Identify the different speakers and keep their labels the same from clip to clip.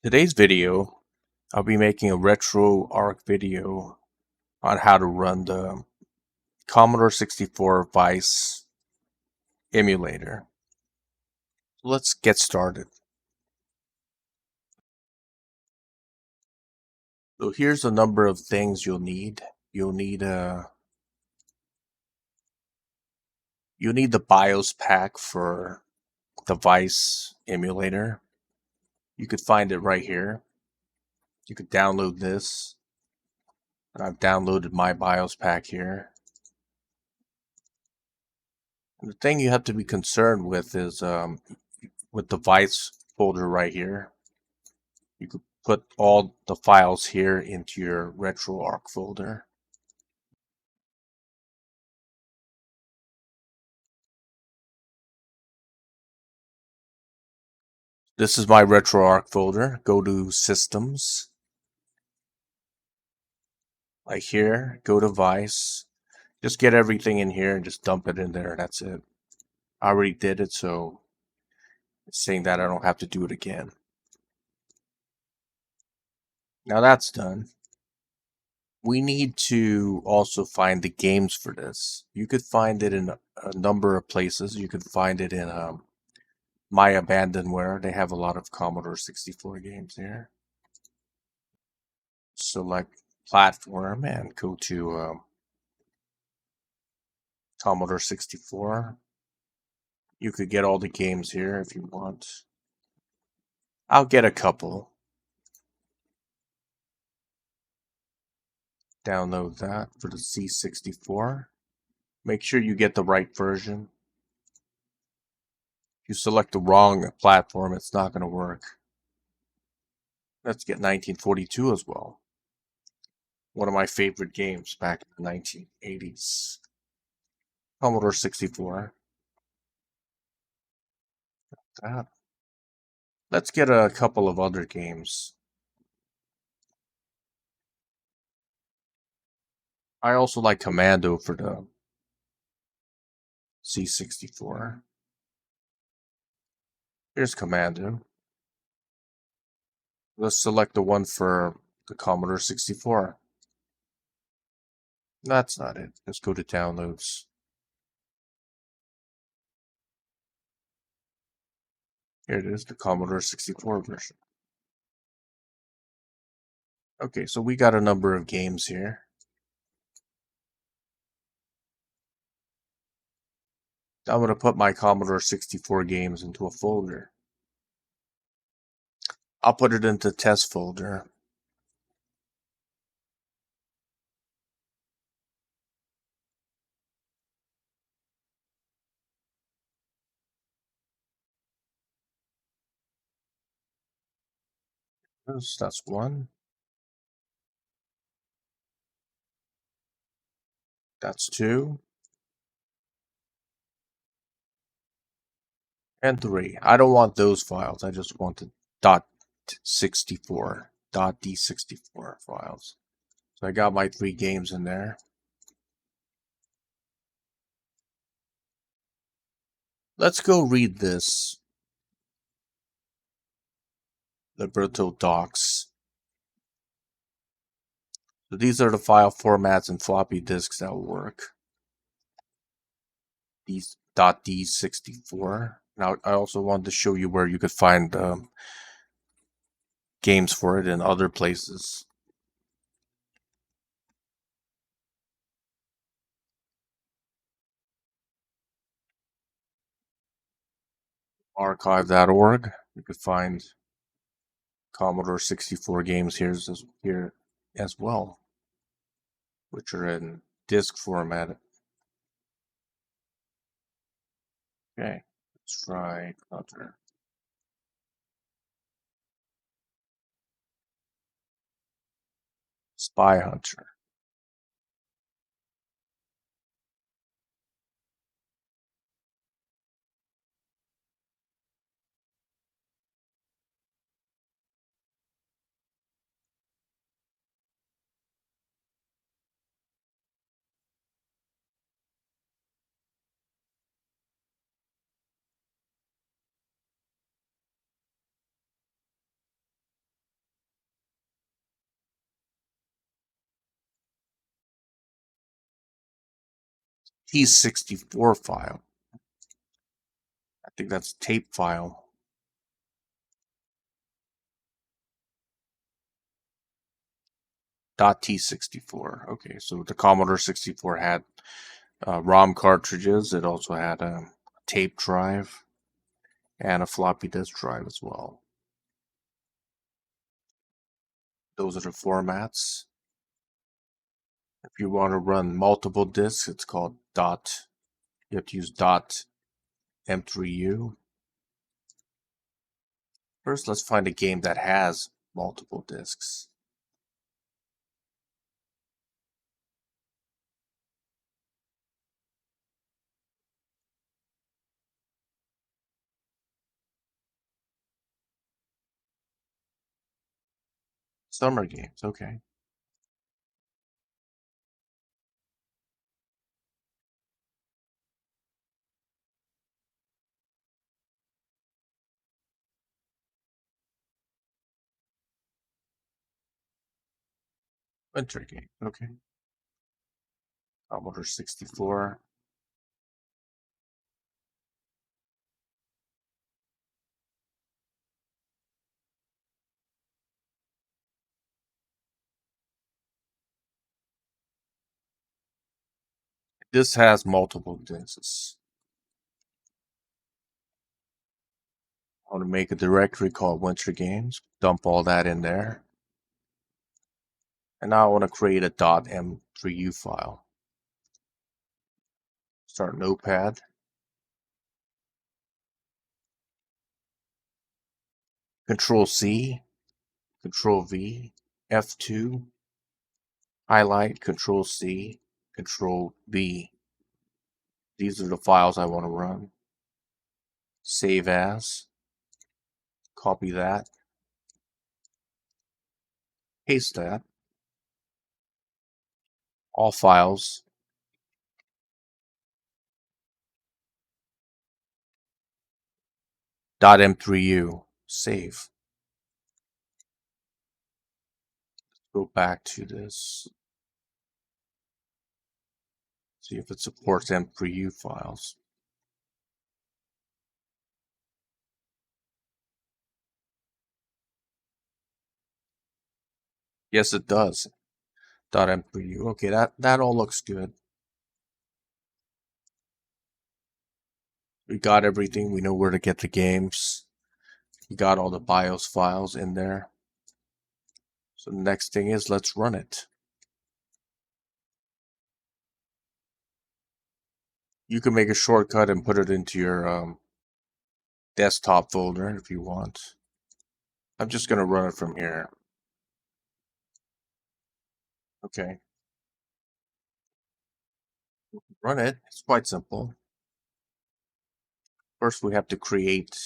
Speaker 1: Today's video, I'll be making a Retroarch video on how to run the Commodore 64 Vice emulator. So let's get started. So here's a number of things you'll need. You'll need the BIOS pack for the Vice emulator. You could find it right here. You could download this. And I've downloaded my BIOS pack here. And the thing you have to be concerned with is with the Vice folder right here. You could put all the files here into your Retroarch folder. This is my Retroarch folder. Go to Systems. Like here, go to Vice. Just get everything in here and just dump it in there. That's it. I already did it, so it's saying that I don't have to do it again. Now that's done. We need to also find the games for this. You could find it in a number of places. You could find it in my Abandonware. They have a lot of Commodore 64 games here. Select platform and go to Commodore 64. You could get all the games here if you want. I'll get a couple. Download that for the C64. Make sure you get the right version. If you select the wrong platform, it's not going to work. Let's get 1942 as well. One of my favorite games back in the 1980s. Commodore 64. That. Let's get a couple of other games. I also like Commando for the C64. Here's Commando. Let's select the one for the Commodore 64. That's not it. Let's go to Downloads. Here it is, the Commodore 64 version. Okay, so we got a number of games here. I'm going to put my Commodore 64 games into a folder. I'll put it into test folder. That's one. That's two. And three. I don't want those files. I just want the .64, .d64 files. So I got my 3 games in there. Let's go read this Libretro docs. So these are the file formats and floppy disks that will work. These .d64. Now I also wanted to show you where you could find games for it in other places. Archive.org. You could find Commodore 64 games here as well, which are in disk format. Okay, let's try another. Spy Hunter. T64 file. I think that's a tape file. .t64. Okay, so the Commodore 64 had ROM cartridges. It also had a tape drive and a floppy disk drive as well. Those are the formats. If you want to run multiple disks, it's called dot. You have to use .m3u. First, let's find a game that has multiple disks. Summer games, okay. Winter game, okay. Commodore 64. This has multiple disks. I want to make a directory called Winter Games, dump all that in there. And now I want to create a .m3u file. Start Notepad. Control C, Control V, F2, highlight, Control C, Control V. These are the files I want to run. Save as. Copy that. Paste that. All files. .m3u. Save. Go back to this. See if it supports m3u files. Yes, it does. .m3u. Okay, that all looks good. We got everything. We know where to get the games. We got all the BIOS files in there. So the next thing is let's run it. You can make a shortcut and put it into your desktop folder if you want. I'm just going to run it from here. Okay. Run it. It's quite simple. First, we have to create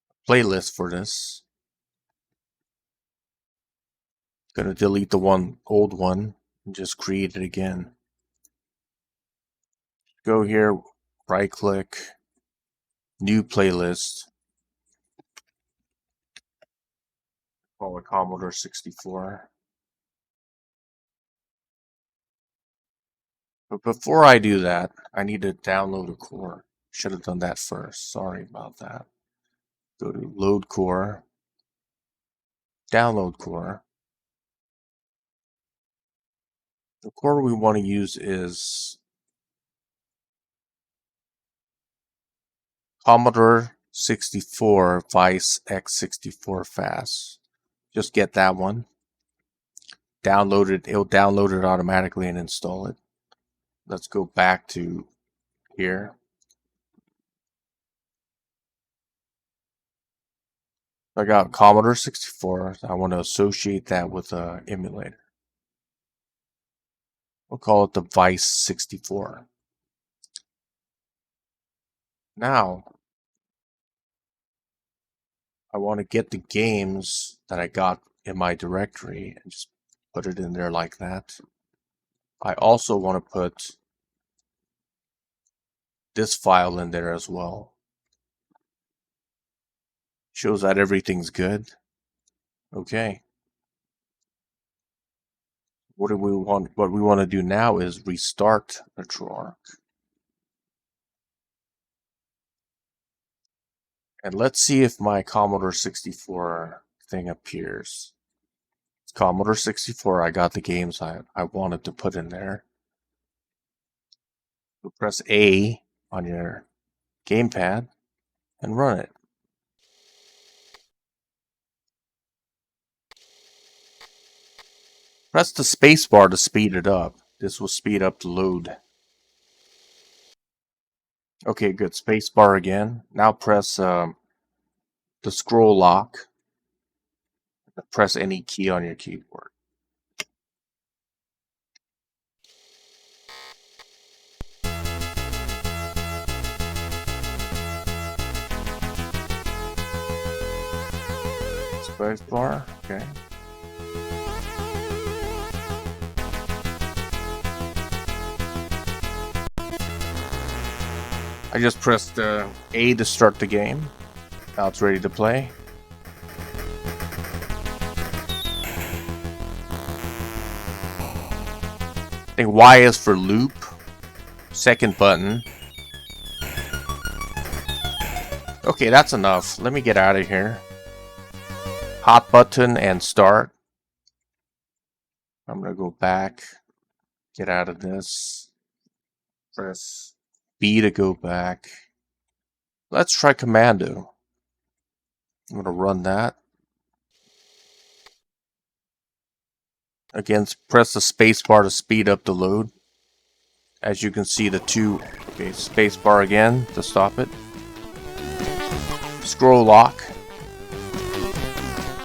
Speaker 1: a playlist for this. Going to delete the old one and just create it again. Go here, right click, new playlist. Call it Commodore 64. But before I do that, I need to download a core. Should have done that first. Sorry about that. Go to load core, download core. The core we want to use is Commodore 64 Vice X64 Fast. Just get that one. Download it. It'll download it automatically and install it. Let's go back to here. I got Commodore 64. I want to associate that with an emulator. We'll call it the Vice 64. Now, I want to get the games that I got in my directory and just put it in there like that. I also want to put this file in there as well. Shows that everything's good. Okay. What do we want? What we want to do now is restart Retroarch. And let's see if my Commodore 64 thing appears. It's Commodore 64. I got the games I wanted to put in there. So press A on your gamepad and run it. Press the spacebar to speed it up. This will speed up the load. Okay, good. Spacebar again. Now press the scroll lock. Press any key on your keyboard. Spacebar, okay. I just pressed A to start the game. Now it's ready to play. I think Y is for loop. Second button. Okay, that's enough. Let me get out of here. Hot button and start. I'm gonna go back. Get out of this. Press B to go back. Let's try Commando. I'm gonna run that. Again, press the space bar to speed up the load. As you can see, the two, okay, space bar again to stop it. Scroll lock.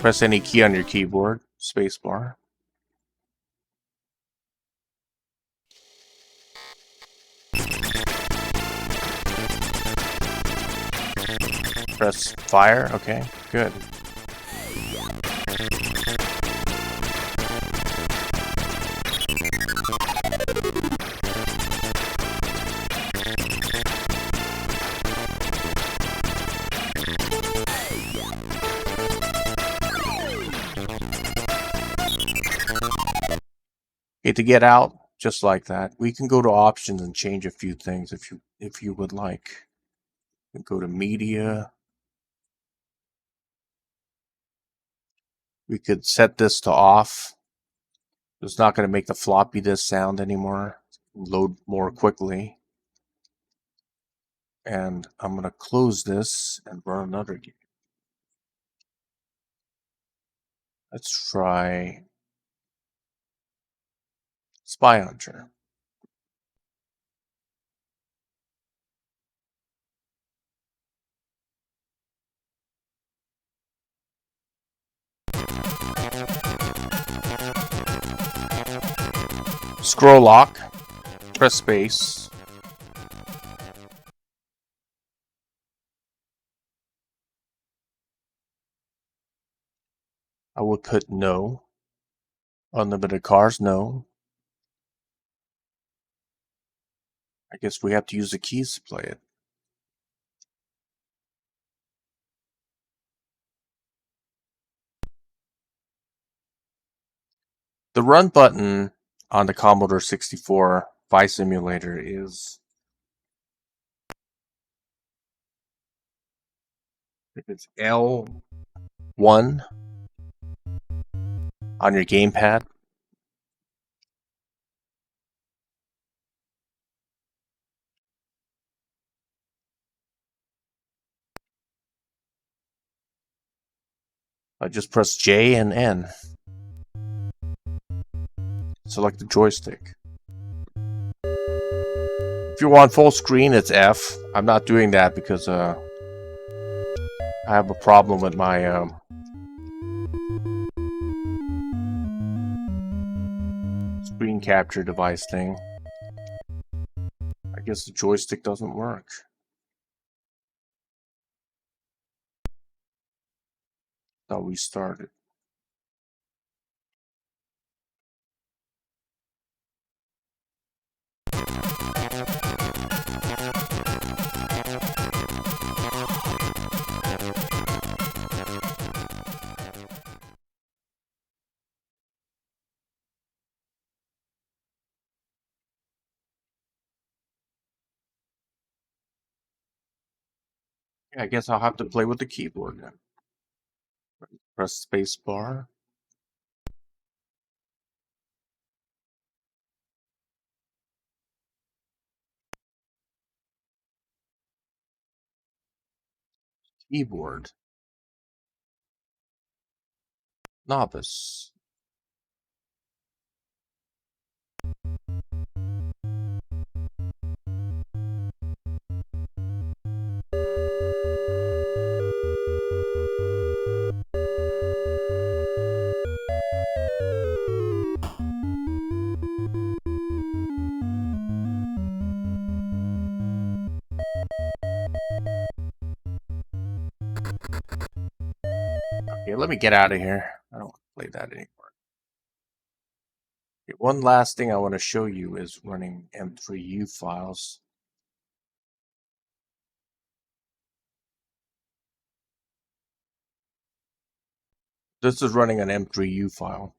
Speaker 1: Press any key on your keyboard, space bar. Press fire, okay, good. Okay, to get out, just like that, we can go to options and change a few things if you would like. You can go to media. We could set this to off. It's not going to make the floppy disk sound anymore. Load more quickly. And I'm going to close this and run another game. Let's try Spy Hunter. Scroll lock, press space. I would put no. Unlimited cars, no. I guess we have to use the keys to play it. The run button on the Commodore 64 Vice Emulator is it's L1 on your gamepad. I just press J and N. Select the joystick. If you want full screen, it's F. I'm not doing that because I have a problem with my screen capture device thing. I guess the joystick doesn't work. I'll restart it. Yeah, I guess I'll have to play with the keyboard then. Press space bar. Keyboard. Novice. Okay, let me get out of here. I don't want to play that anymore. Okay, one last thing I want to show you is running M3U files. This is running an M3U file.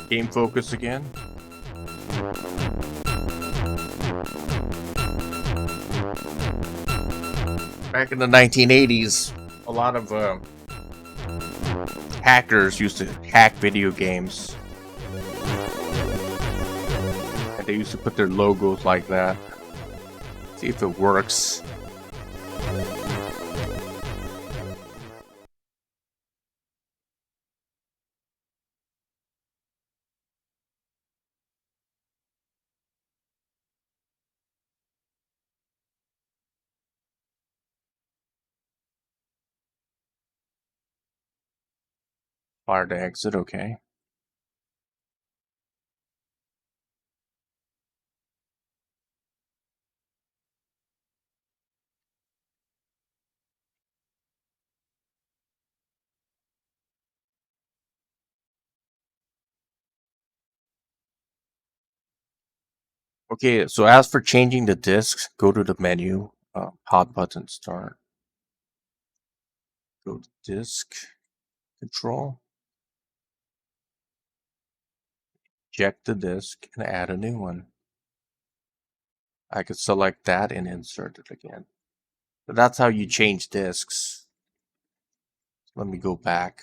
Speaker 1: Game focus again. Back in the 1980s, a lot of hackers used to hack video games. And they used to put their logos like that. See if it works. Fire to exit, okay. Okay, so as for changing the discs, go to the menu, hot button start. Go to disk control. Check the disk and add a new one. I could select that and insert it again. So that's how you change disks. Let me go back.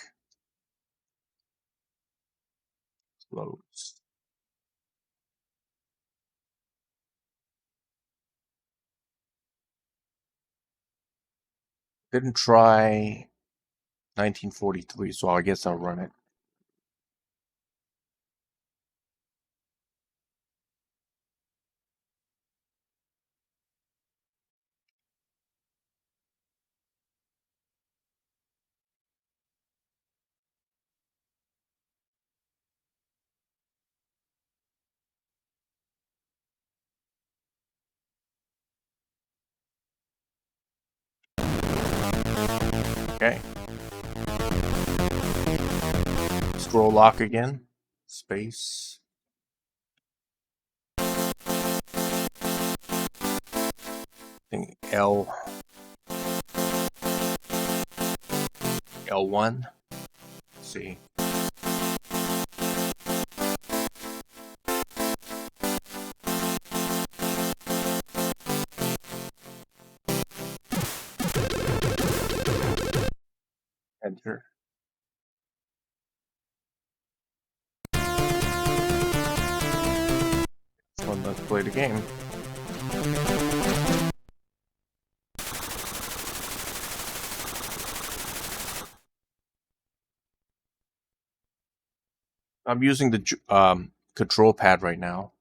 Speaker 1: Close. Didn't try 1943, so I guess I'll run it. Okay. Scroll lock again. Space. I think L1. Let's see. Enter. So let's play the game. I'm using the control pad right now.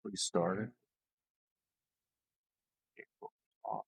Speaker 1: Restart it. Off.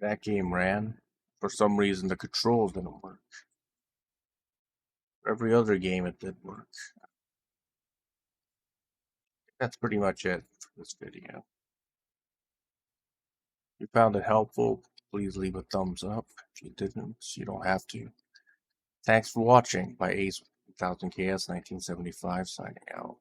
Speaker 1: That game ran. For some reason, the controls didn't work. For every other game, it did work. That's pretty much it for this video. If you found it helpful, please leave a thumbs up. If you didn't, you don't have to. Thanks for watching. By Ace 1000KS 1975 signing out.